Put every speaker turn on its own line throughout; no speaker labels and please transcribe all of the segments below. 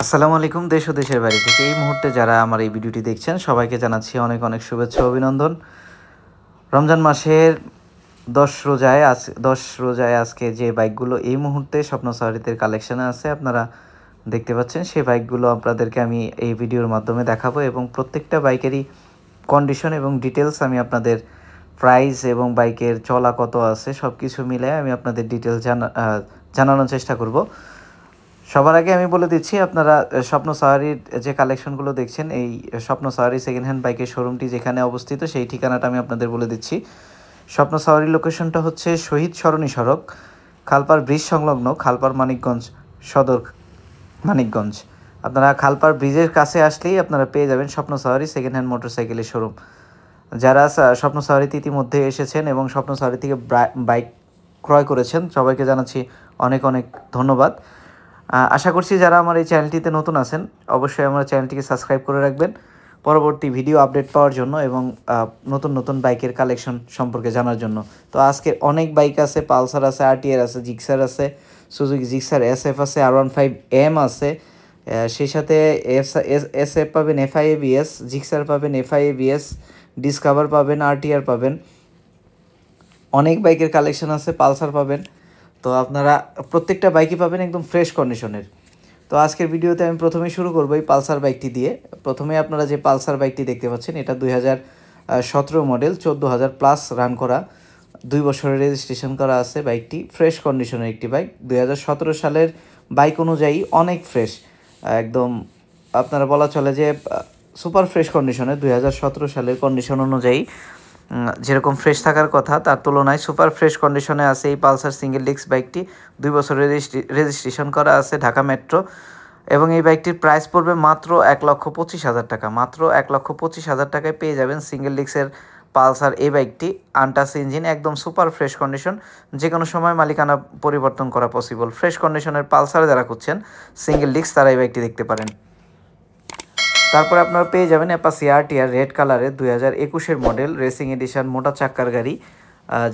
আসসালামু আলাইকুম। দেশ ও দেশের বাইরে থেকে এই মুহূর্তে যারা আমার এই ভিডিওটি দেখছেন সবাইকে জানাচ্ছি অনেক অনেক শুভেচ্ছা ও অভিনন্দন। রমজান মাসের 10 রোজায় আজকে যে বাইকগুলো এই মুহূর্তে স্বপ্ন সাফারিদের কালেকশানে আছে আপনারা দেখতে পাচ্ছেন, সেই বাইকগুলো আপনাদেরকে আমি এই ভিডিওর মাধ্যমে দেখাবো এবং প্রত্যেকটা বাইকেরই কন্ডিশন এবং ডিটেলস আমি আপনাদের প্রাইস এবং বাইকের চলা কত আছে সব কিছু মিলে আমি আপনাদের ডিটেলস জানানোর চেষ্টা করব। সবার আগে আমি বলে দিচ্ছি, আপনারা স্বপ্ন সাফারির যে কালেকশনগুলো দেখছেন, এই স্বপ্ন সাফারি সেকেন্ড হ্যান্ড বাইকের শোরুমটি যেখানে অবস্থিত সেই ঠিকানাটা আমি আপনাদের বলে দিচ্ছি। স্বপ্ন সাফারির লোকেশনটা হচ্ছে শহীদ সরণি সড়ক, খালপাড় ব্রিজ সংলগ্ন, খালপাড় মানিকগঞ্জ সদর, মানিকগঞ্জ। আপনারা খালপাড় ব্রিজের কাছে আসলেই আপনারা পেয়ে যাবেন স্বপ্ন সাফারি সেকেন্ড হ্যান্ড মোটরসাইকেলের শোরুম। যারা স্বপ্ন সাফারিতে ইতিমধ্যে এসেছেন এবং স্বপ্ন সাফারি থেকে বাইক ক্রয় করেছেন সবাইকে জানাচ্ছি অনেক অনেক ধন্যবাদ। আশা করছি যারা আমার এই চ্যানেলটিতে নতুন আছেন অবশ্যই আমার চ্যানেলটিকে সাবস্ক্রাইব করে রাখবেন পরবর্তী ভিডিও আপডেট পাওয়ার জন্য এবং নতুন নতুন বাইকের কালেকশন সম্পর্কে জানার জন্য। তো আজকে অনেক বাইক আছে, পালসার আছে, আরটিআর আছে, জিক্সার আছে, সুজুকি জিক্সার SF আছে, R15M আছে, সেই সাথে SF পাবেন, FI-ABS, জিক্সার পাবেন, FI-ABS, ডিসকভার পাবেন, আরটিআর পাবেন, অনেক বাইকের কালেকশন আছে, পালসার পাবেন। তো আপনারা প্রত্যেকটা বাইকই পাবেন একদম ফ্রেশ কন্ডিশনের। তো আজকের ভিডিওতে আমি প্রথমেই শুরু করবো এই পালসার বাইকটি দিয়ে। প্রথমে আপনারা যে পালসার বাইকটি দেখতে পাচ্ছেন এটা 2017 মডেল, 14,000+ রান করা, 2 বছরের রেজিস্ট্রেশন করা আছে। বাইকটি ফ্রেশ কন্ডিশনের একটি বাইক, 2017 সালের বাইক অনুযায়ী অনেক ফ্রেশ, একদম আপনারা বলা চলে যে সুপার ফ্রেশ কন্ডিশনে। 2017 সালের কন্ডিশন অনুযায়ী যেরকম ফ্রেশ থাকার কথা তার তুলনায় সুপার ফ্রেশ কন্ডিশনে আছে এই পালসার সিঙ্গেল ডিস্ক বাইকটি। 2 বছরের রেজিস্ট্রেশন করা আছে ঢাকা মেট্রো, এবং এই বাইকটির প্রাইস পড়বে মাত্র 1,25,000 টাকা। মাত্র 1,25,000 টাকায় পেয়ে যাবেন সিঙ্গেল ডিস্কের পালসার এই বাইকটি। আনটাচ ইঞ্জিন, একদম সুপার ফ্রেশ কন্ডিশন, যে কোনো সময় মালিকানা পরিবর্তন করা পসিবল। ফ্রেশ কন্ডিশনের পালসার যারা খুঁজছেন সিঙ্গেল ডিস্ক তারা এই বাইকটি দেখতে পারেন। তারপরে আপনারা পেয়ে যাবেন অ্যাপাচি আরটিআর রেড কালারের 2021 মডেল রেসিং এডিশন মোটা চাক্কার গাড়ি।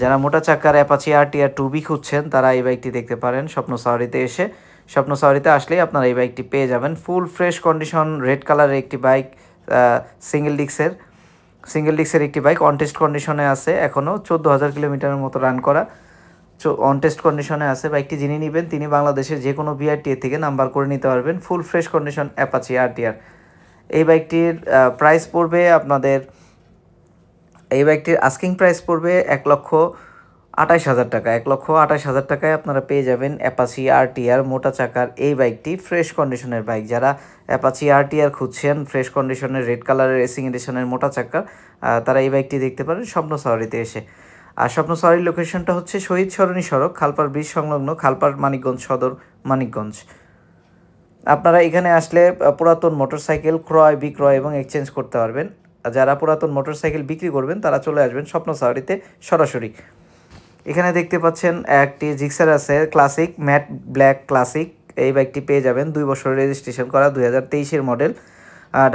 যারা মোটা চাক্কার অ্যাপাচি আরটিআর 2B খুঁজছেন তারা এই বাইকটি দেখতে পারেন স্বপ্ন সাফারিতে এসে। স্বপ্ন সাফারিতে আসলেই আপনারা এই বাইকটি পেয়ে যাবেন। ফুল ফ্রেশ কন্ডিশন রেড কালারের একটি বাইক, সিঙ্গেল ডিস্কের একটি বাইক, অনটেস্ট কন্ডিশনে আছে, এখনও 14,000 কিলোমিটারের মতো রান করা, অনটেস্ট কন্ডিশনে আছে। বাইকটি যিনি নেবেন তিনি বাংলাদেশের যে কোনো বিআরটিএ থেকে নাম্বার করে নিতে পারবেন। Full fresh condition Apache RTR. এই বাইকটির প্রাইস পড়বে আপনাদের, এই বাইকটির আস্কিং প্রাইস পড়বে 1,28,000 টাকা। 1,28,000 টাকায় আপনারা পেয়ে যাবেন অ্যাপাচি আরটিআর মোটা চাকার এই বাইকটি, ফ্রেশ কন্ডিশনের বাইক। যারা অ্যাপাচি আরটিআর খুঁজছেন ফ্রেশ কন্ডিশনের রেড কালারের রেসিং এডিশনের মোটা চাকা, তারা এই বাইকটি দেখতে পারেন স্বপ্ন সাফারিতে এসে। আর স্বপ্ন সাফারির লোকেশনটা হচ্ছে শহীদ সরণি সড়ক, খালপাড় ব্রিজ সংলগ্ন, খালপাড় মানিকগঞ্জ সদর, মানিকগঞ্জ। আপনারা এখানে আসলে পুরাতন মোটরসাইকেল ক্রয় বিক্রয় এবং এক্সচেঞ্জ করতে পারবেন। যারা পুরাতন মোটরসাইকেল বিক্রি করবেন তারা চলে আসবেন স্বপ্ন সাফারিতে সরাসরি। এখানে দেখতে পাচ্ছেন একটি জিক্সার আছে ক্লাসিক, ম্যাট ব্ল্যাক ক্লাসিক। এই বাইকটি পেয়ে যাবেন 2 বছরের রেজিস্ট্রেশন করা, 2023 মডেল,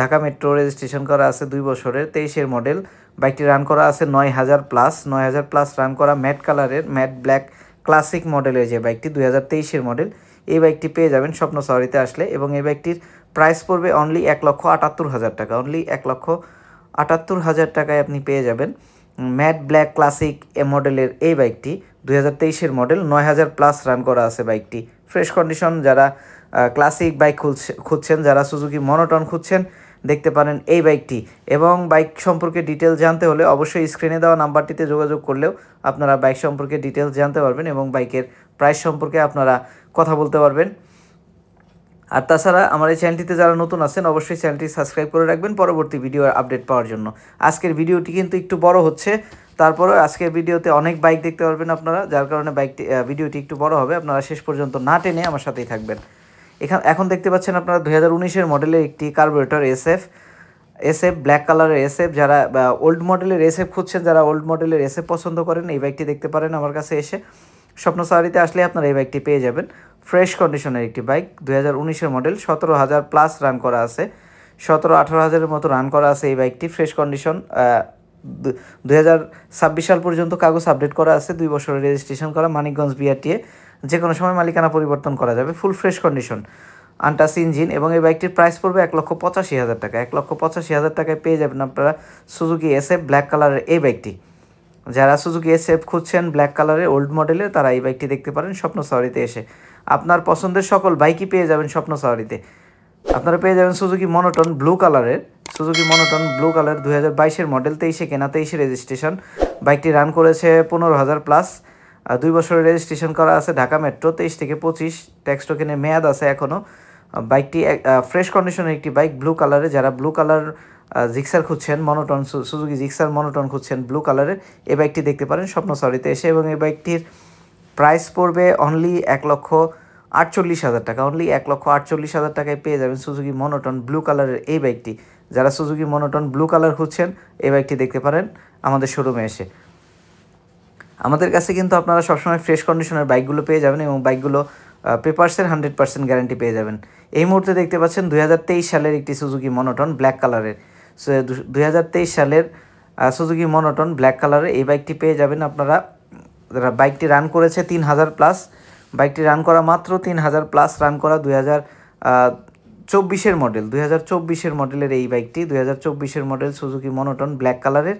ঢাকা মেট্রো রেজিস্ট্রেশন করা আছে, 2 বছরের, 23 মডেল। বাইকটি রান করা আছে 9,000+ রান করা, ম্যাট কালারের ম্যাট ব্ল্যাক ক্লাসিক মডেলের যে বাইকটি 2023 মডেল। এই বাইকটি পেয়ে যাবেন স্বপ্ন সাফারিতে আসলে, এবং এই বাইকটির প্রাইস পড়বে অনলি 1,78,000 টাকা। অনলি 1,78,000 টাকায় আপনি পেয়ে যাবেন ম্যাট ব্ল্যাক ক্লাসিক মডেলের এই বাইকটি, 2023 মডেল, 9,000+ রান করা আছে বাইকটি, ফ্রেশ কন্ডিশন। যারা ক্লাসিক বাইক খুঁজছেন, যারা সুজুকি মনোটন খুঁজছেন দেখতে পারেন এই বাইকটি। এবং বাইক সম্পর্কে ডিটেলস জানতে হলে অবশ্যই স্ক্রিনে দেওয়া নাম্বারটিতে যোগাযোগ করলেও আপনারা বাইক সম্পর্কে ডিটেলস জানতে পারবেন এবং বাইকের প্রাইস সম্পর্কে আপনারা কথা বলতে পারবেন। আর তাছাড়া আমার এই চ্যানেলটিতে যারা নতুন আছেন অবশ্যই চ্যানেলটি সাবস্ক্রাইব করে রাখবেন পরবর্তী ভিডিও আপডেট পাওয়ার জন্য। আজকের ভিডিওটি কিন্তু একটু বড় হচ্ছে, তারপরে আজকের ভিডিওতে অনেক বাইক দেখতে পারবেন আপনারা, যার কারণে ভিডিওটি একটু বড় হবে। আপনারা শেষ পর্যন্ত না টেনে আমার সাথেই থাকবেন। এখন দেখতে পাচ্ছেন আপনারা 2019 মডেলের একটি কার্বোরেটর SF ব্ল্যাক কালারের SF। যারা ওল্ড মডেলের SF খুঁজছেন, যারা ওল্ড মডেলের SF পছন্দ করেন এই বাইকটি দেখতে পারেন আমার কাছে এসে। স্বপ্ন সাফারিতে আসলে আপনারা এই বাইকটি পেয়ে যাবেন। ফ্রেশ কন্ডিশনের একটি বাইক, 2019 মডেল, 17,000+ রান করা আছে, 17-18,000-এর মতো রান করা আছে এই বাইকটি, ফ্রেশ কন্ডিশন। 2026 সাল পর্যন্ত কাগজ আপডেট করা আছে, 2 বছরের রেজিস্ট্রেশন করা, মানিকগঞ্জ বিআরটিএ, যে কোনো সময় মালিকানা পরিবর্তন করা যাবে, full fresh condition. Untouch engine, এবং এই বাইকটির প্রাইস পড়বে 1,85,000 টাকা। 1,85,000 টাকায় পেয়ে যাবেন আপনারা সুজুকি এসএফ ব্ল্যাক কালারের এই বাইকটি। যারা সুজুকি এসএফ খুঁজছেন ব্ল্যাক কালারের ওল্ড মডেলের, তারা এই বাইকটি দেখতে পারেন স্বপ্ন সাওয়ারিতে এসে। আপনার পছন্দের সকল বাইকই পেয়ে যাবেন স্বপ্ন সাওয়ারিতে। আপনারা পেয়ে যাবেন সুজুকি মনোটন ব্লু কালারের, সুজুকি মনোটন ব্লু কালার 2022-এর মডেল, 23-এ কেনা, 23-এ রেজিস্ট্রেশন। বাইকটি রান করেছে 15,000 প্লাস, 2 বছরের রেজিস্ট্রেশন করা আছে ঢাকা মেট্রো, 23 থেকে 25 ট্যাক্স টোকেনের মেয়াদ আছে এখনও। বাইকটি ফ্রেশ কন্ডিশনের একটি বাইক ব্লু কালারে। যারা ব্লু কালার জিক্সার খুঁজছেন, মনোটন সুজুকি জিক্সার মনোটন খুঁজছেন ব্লু কালারের, এই বাইকটি দেখতে পারেন স্বপ্ন সাওয়ারিতে এসে। এবং এই বাইকটির প্রাইস পড়বে অনলি 1,48,000 টাকা। অনলি 1,48,000 টাকায় পেয়ে যাবেন সুজুকি মনোটন ব্লু কালারের এই বাইকটি। যারা সুজুকি মনোটন ব্লু কালার খুঁজছেন, এই বাইকটি দেখতে পারেন আমাদের শোরুমে এসে। আমাদের কাছে কিন্তু আপনারা সবসময় ফ্রেশ কন্ডিশনের বাইকগুলো পেয়ে যাবেন, এবং বাইকগুলো পেপারসের 100% গ্যারান্টি পেয়ে যাবেন। এই মুহূর্তে দেখতে পাচ্ছেন 2023 সালের একটি সুজুকি মনোটন ব্ল্যাক কালারের। 2023 সালের সুজুকি মনোটন ব্ল্যাক কালারের এই বাইকটি পেয়ে যাবেন আপনারা। বাইকটি রান করেছে 3,000 প্লাস, বাইকটি রান করা মাত্র 3,000 প্লাস রান করা 2024-এর মডেল। 2024-এর মডেলের এই বাইকটি 2024-এর মডেল সুজুকি মনোটন ব্ল্যাক কালারের,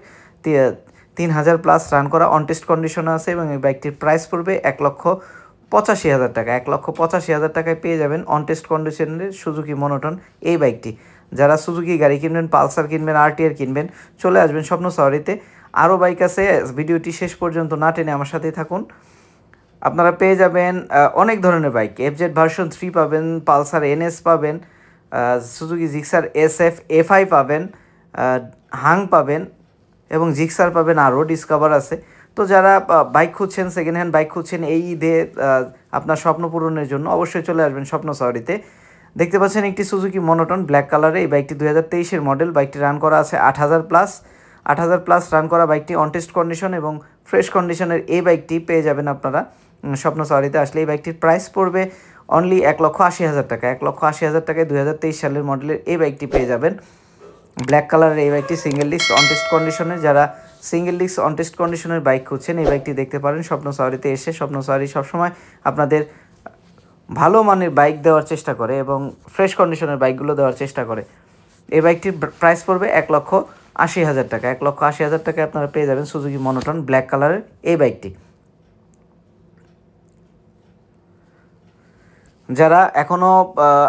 3,000 প্লাস রান করা, অনটেস্ট কন্ডিশনে আছে। এবং এই বাইকটির প্রাইস পড়বে 1,85,000 টাকা। 1,85,000 টাকায় পেয়ে যাবেন অনটেস্ট কন্ডিশনের সুজুকি মনোটন এই বাইকটি। যারা সুজুকি গাড়ি কিনবেন, পালসার কিনবেন, আরটিআর কিনবেন, চলে আসবেন স্বপ্ন সাওয়ারিতে। আরও বাইক আছে, ভিডিওটি শেষ পর্যন্ত না টেনে আমার সাথেই থাকুন। আপনারা পেয়ে যাবেন অনেক ধরনের বাইক, এফজেড ভার্সন 3 পাবেন, পালসার এনএস পাবেন, সুজুকি জিক্সার এসএফ এফআই পাবেন, হাং পাবেন, এবং জিক্সার পাবেন, আরও ডিসকভার আছে। তো যারা বাইক খুঁজছেন, সেকেন্ড হ্যান্ড বাইক খুঁজছেন এই ঈদে আপনার স্বপ্ন পূরণের জন্য, অবশ্যই চলে আসবেন স্বপ্ন সাওয়ারিতে। দেখতে পাচ্ছেন একটি সুজুকি মনোটন ব্ল্যাক কালারে, এই বাইকটি 2023-এর মডেল। বাইকটি রান করা আছে 8,000 প্লাস, 8,000 প্লাস রান করা বাইকটি, অনটেস্ট কন্ডিশন এবং ফ্রেশ কন্ডিশনের এই বাইকটি পেয়ে যাবেন আপনারা স্বপ্ন সাওয়ারিতে আসলে। এই বাইকটির প্রাইস পড়বে অনলি 1,80,000 টাকা। 1,80,000 টাকায় 2023 সালের মডেলের এই বাইকটি পেয়ে যাবেন ব্ল্যাক কালারের এই বাইকটি, সিঙ্গেল ডিস্ক অনটেস্ট কন্ডিশনের। যারা সিঙ্গেল ডিস্ক অনটেস্ট কন্ডিশনের বাইক খুঁজছেন, এই বাইকটি দেখতে পারেন স্বপ্ন সাওয়ারিতে এসে। স্বপ্ন সাওয়ারি সবসময় আপনাদের ভালো মানের বাইক দেওয়ার চেষ্টা করে এবং ফ্রেশ কন্ডিশনের বাইকগুলো দেওয়ার চেষ্টা করে। এই বাইকটির প্রাইস পড়বে 1,80,000 টাকা। 1,80,000 টাকায় আপনারা পেয়ে যাবেন সুজুকি মনোটন ব্ল্যাক কালারের এই বাইকটি। যারা এখনও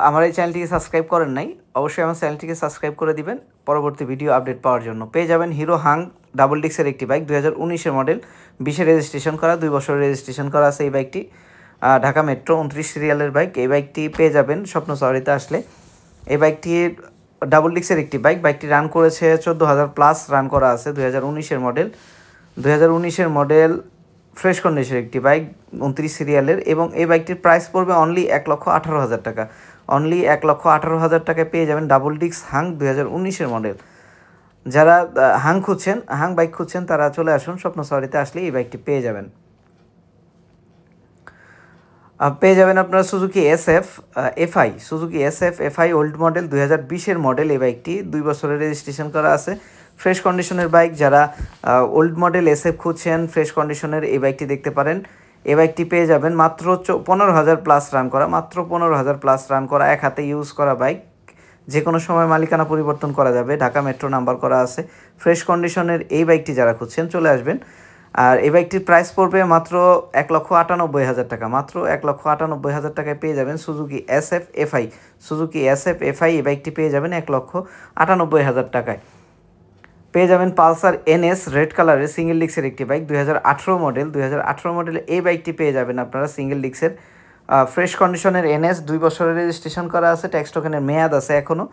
আমার এই চ্যানেলটিকে সাবস্ক্রাইব করেন নাই, অবশ্যই আমার চ্যানেলটিকে সাবস্ক্রাইব করে দিবেন পরবর্তী ভিডিও আপডেট পাওয়ার জন্য। পেয়ে যাবেন হিরো হাং ডাবল ডিক্সের একটি বাইক, 2019-এর মডেল, 20-এ রেজিস্ট্রেশন করা, 2 বছরের রেজিস্ট্রেশন করা আছে এই বাইকটি। ঢাকা মেট্রো 29 সিরিয়ালের বাইক। এই বাইকটি পেয়ে যাবেন স্বপ্ন সাওয়ারিতে আসলে। এই বাইকটির ডাবল ডিক্সের একটি বাইক। বাইকটি রান করেছে 14,000 প্লাস রান করা আছে, 2019-এর মডেল। 2019-এর মডেল, ফ্রেশ কন্ডিশনের একটি বাইক, 29 সিরিয়ালের। এবং এই বাইকটির প্রাইস পড়বে অনলি 1,18,000 টাকা। অনলি 1,18,000 টাকায় পেয়ে যাবেন ডাবল ডিক্স হাং 2019-এর মডেল। যারা হাং খুঁজছেন, হাং বাইক খুঁজছেন, তারা চলে আসুন স্বপ্ন সাওয়ারিতে আসলে এই বাইকটি পেয়ে যাবেন। পেয়ে যাবেন আপনারা Suzuki SF FI, Suzuki SF FI old model, 2020-এর মডেল। এই বাইকটি 2 বছরের রেজিস্ট্রেশন করা আছে, ফ্রেশ কন্ডিশনের বাইক। যারা ওল্ড মডেল এসএফ খুঁজছেন ফ্রেশ কন্ডিশনের, এই বাইকটি দেখতে পারেন। এই বাইকটি পেয়ে যাবেন মাত্র 15,000 প্লাস রান করা, মাত্র 15,000 প্লাস রান করা, এক হাতে ইউজ করা বাইক। যে কোনো সময় মালিকানা পরিবর্তন করা যাবে, ঢাকা মেট্রো নাম্বার করা আছে। ফ্রেশ কন্ডিশনের এই বাইকটি যারা খুঁজছেন চলে আসবেন। আর এই বাইকটির প্রাইস পড়বে মাত্র 1,98,000 টাকা। মাত্র 1,98,000 টাকায় পেয়ে যাবেন Suzuki SF FI. Suzuki SF FI এই বাইকটি পেয়ে যাবেন 1,98,000 টাকায়। পেয়ে যাবেন পালসার এনএস রেড কালারের সিঙ্গেল ডিক্সের একটি বাইক, 2018 মডেল। 2018 মডেলের এই বাইকটি পেয়ে যাবেন আপনারা সিঙ্গেল ডিক্সের, ফ্রেশ কন্ডিশনের এনএস, 2 বছরের রেজিস্ট্রেশন করা আছে, ট্যাক্স টোকেনের মেয়াদ আছে এখনও,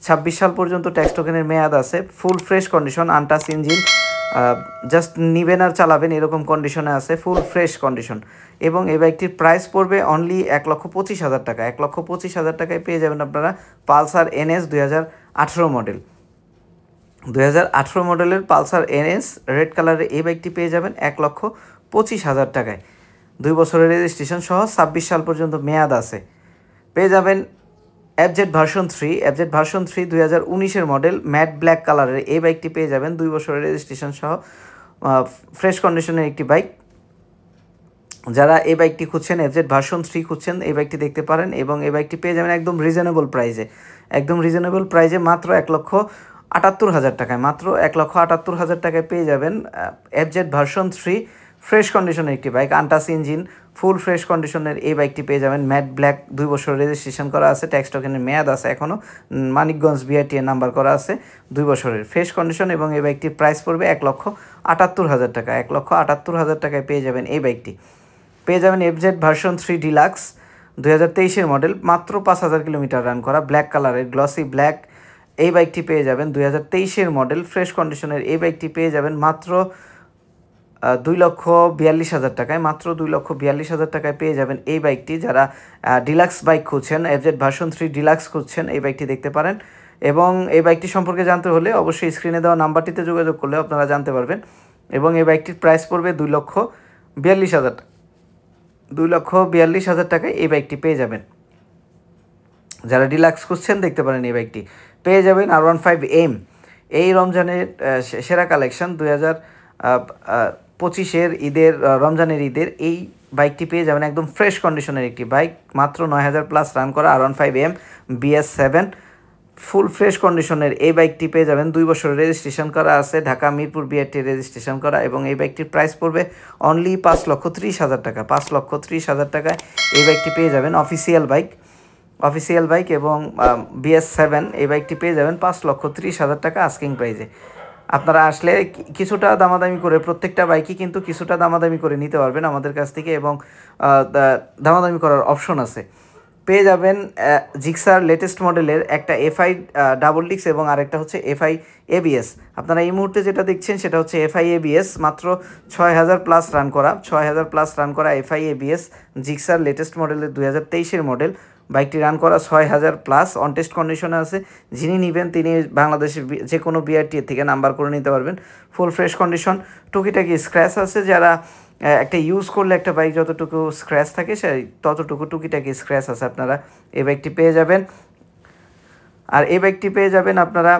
26 সাল পর্যন্ত ট্যাক্স টোকেনের মেয়াদ আছে। Full fresh condition, untouch engine, just নিবেন আর চালাবেন এরকম কন্ডিশনে আছে, ফুল ফ্রেশ কন্ডিশন। এবং এই বাইকটির প্রাইস পড়বে অনলি 1,25,000 টাকা। 1,25,000 টাকায় পেয়ে যাবেন আপনারা পালসার এনএস 2018 মডেল। 2018 মডেলের পালসার এনএস রেড কালারের এই বাইকটি পেয়ে যাবেন 1,25,000 টাকায়, 2 বছরের রেজিস্ট্রেশন সহ, 26 সাল পর্যন্ত মেয়াদ আছে। পেয়ে যাবেন এফজেড ভার্সন 3, এফজেড ভার্সন 3 2019-এর মডেল, ম্যাট ব্ল্যাক কালারের এই বাইকটি পেয়ে যাবেন 2 বছরের রেজিস্ট্রেশন সহ, ফ্রেশ কন্ডিশনের একটি বাইক, যারা এই বাইকটি খুঁজছেন, এফজেড ভার্সন 3 খুঁজছেন, এই বাইকটি দেখতে পারেন এবং এই বাইকটি পেয়ে যাবেন একদম রিজনেবল প্রাইসে, একদম রিজনেবল প্রাইসে মাত্র 1,78,000 টাকায়, মাত্র 1,78,000 টাকায় পেয়ে যাবেন এফজেড ভার্সন 3 ফ্রেশ কন্ডিশনের একটি bike, untouch engine, full fresh কন্ডিশনের এই বাইকটি পেয়ে যাবেন। ম্যাট ব্ল্যাক, 2 বছর রেজিস্ট্রেশন করা আছে, ট্যাক্স টোকেনের মেয়াদ আছে এখনও, মানিকগঞ্জ বিআরটিএ নাম্বার করা আছে, 2 বছরের ফ্রেশ কন্ডিশন এবং এই বাইকটির প্রাইস পড়বে 1,78,000 টাকা, 1,78,000 টাকায় পেয়ে যাবেন এই বাইকটি। পেয়ে যাবেন এফজেড ভার্সন 3 ডিলাক্স 2023-এর মডেল, মাত্র 5,000 কিলোমিটার রান করা, ব্ল্যাক কালারের গ্লসি ব্ল্যাক এই বাইকটি পেয়ে যাবেন। 2023-এর মডেল ফ্রেশ কন্ডিশনের এই বাইকটি পেয়ে যাবেন মাত্র 2,42,000 টাকায়, মাত্র 2,42,000 টাকায় পেয়ে যাবেন এই বাইকটি। যারা ডিলাক্স বাইক খুঁজছেন, এফজেড ভার্সন 3 ডিলাক্স খুঁজছেন, এই বাইকটি দেখতে পারেন এবং এই বাইকটি সম্পর্কে জানতে হলে অবশ্যই স্ক্রিনে দেওয়া নাম্বারটিতে যোগাযোগ করলে আপনারা জানতে পারবেন এবং এই বাইকটির প্রাইস পড়বে 2,42,000 টাকা, 2,42,000 টাকায় এই বাইকটি পেয়ে যাবেন। যারা ডিলাক্স খুঁজছেন দেখতে পারেন এই বাইকটি। পেয়ে যাবেন R15M, এই রমজানের সেরা কালেকশন 2025-এর ঈদের, রমজানের ঈদের এই বাইকটি পেয়ে যাবেন একদম ফ্রেশ কন্ডিশনের একটি বাইক, মাত্র 9,000 প্লাস রান করা R15M BS7 ফুল ফ্রেশ কন্ডিশনের এই বাইকটি পেয়ে যাবেন। 2 বছর রেজিস্ট্রেশন করা আছে, ঢাকা মিরপুর বিআরটি রেজিস্ট্রেশন করা এবং এই বাইকটির প্রাইস পড়বে অনলি 5,30,000 টাকা, 5,30,000 টাকায় এই বাইকটি পেয়ে যাবেন। অফিসিয়াল বাইক এবং BS7 এই বাইকটি পেয়ে যাবেন 5,30,000 টাকা আস্কিং প্রাইসে। আপনারা আসলে কিছুটা দামাদামি করে, প্রত্যেকটা বাইকই কিন্তু কিছুটা দামাদামি করে নিতে পারবেন আমাদের কাছ থেকে এবং দামাদামি করার অপশন আছে। পেয়ে যাবেন জিক্সার লেটেস্ট মডেলের একটা FI ডাবল ডিক্স এবং আরেকটা হচ্ছে FI ABS। আপনারা এই মুহূর্তে যেটা দেখছেন সেটা হচ্ছে FI ABS, মাত্র 6,000 প্লাস রান করা, 6,000 প্লাস রান করা FI ABS জিক্সার লেটেস্ট মডেলের 2023-এর মডেল। বাইকটি রান করা 6,000 প্লাস, অন টেস্ট কন্ডিশনে আছে। যিনি নেবেন তিনি বাংলাদেশের যে কোনো বিআরটি থেকে নাম্বার করে নিতে পারবেন। ফুল ফ্রেশ কন্ডিশন, টুকিটাকি স্ক্র্যাচ আছে, যারা একটা ইউজ করলে একটা বাইক যতটুকু স্ক্র্যাচ থাকে সেই ততটুকু টুকিটাকি স্ক্র্যাচ আছে, আপনারা এই বাইকটি পেয়ে যাবেন। আর এই বাইকটি পেয়ে যাবেন আপনারা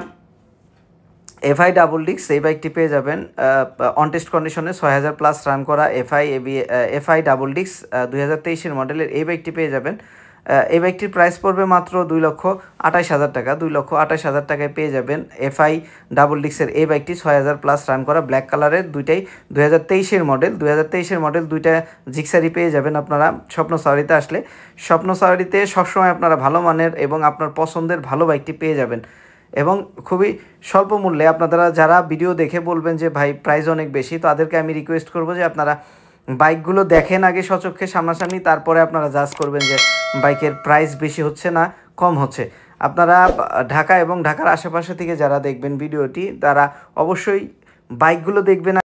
FI ডাবল ডিক্স, এই বাইকটি পেয়ে যাবেন অন টেস্ট কন্ডিশনে 6,000 প্লাস রান করা FI ডাবল ডিক্স 2023-এর মডেলের এই বাইকটি পেয়ে যাবেন। এই বাইকটির প্রাইস পড়বে মাত্র 2,28,000 টাকা, 2,28,000 টাকায় পেয়ে যাবেন FI ডাবল ডিক্সের এই বাইকটি, 6,000 প্লাস রান করা, ব্ল্যাক কালারের, দুইটাই 2023-এর মডেল। 2023-এর মডেল দুইটা জিক্সারই পেয়ে যাবেন আপনারা স্বপ্ন সাওয়ারিতে আসলে। স্বপ্ন সাওয়ারিতে সবসময় আপনারা ভালো মানের এবং আপনার পছন্দের ভালো বাইকটি পেয়ে যাবেন এবং খুবই স্বল্প মূল্যে। আপনারা যারা ভিডিও দেখে বলবেন যে ভাই প্রাইস অনেক বেশি, তাদেরকে আমি রিকোয়েস্ট করবো যে আপনারা বাইকগুলো দেখেন আগে সচক্ষে সামনাসামনি, তারপরে আপনারা জাজ করবেন যে বাইকের প্রাইস বেশি হচ্ছে না কম হচ্ছে। আপনারা ঢাকা এবং ঢাকার আশেপাশে থেকে যারা দেখবেন ভিডিওটি, তারা অবশ্যই বাইকগুলো দেখবেন।